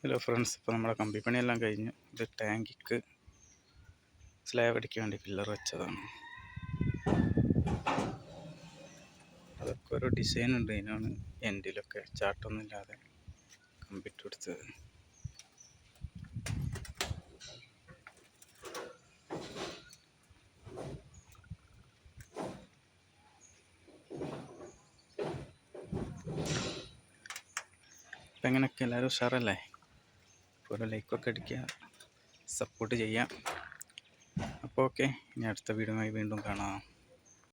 Hello friends, ഇപ്പോൾ നമ്മുടെ കമ്പിപ്പണിയെല്ലാം കഴിഞ്ഞു. ഇത് ടാങ്കിക്ക് സ്ലാബ് അടിക്കാൻ വേണ്ടി പില്ലർ വെച്ചതാണ്. അതൊക്കെ ഓരോ ഡിസൈൻ ഉണ്ട്. അതിനാണ് എൻഡിലൊക്കെ ചാട്ടൊന്നും ഇല്ലാതെ കമ്പിട്ട് കൊടുത്തത്. അപ്പം എങ്ങനെയൊക്കെ എല്ലാവരും ഉഷാറല്ലേ? ഓരോ ലൈക്കൊക്കെ അടിക്കുക, സപ്പോർട്ട് ചെയ്യാം. അപ്പോൾ ഓക്കെ, ഇനി അടുത്ത വീഡിയോയുമായി വീണ്ടും കാണാം.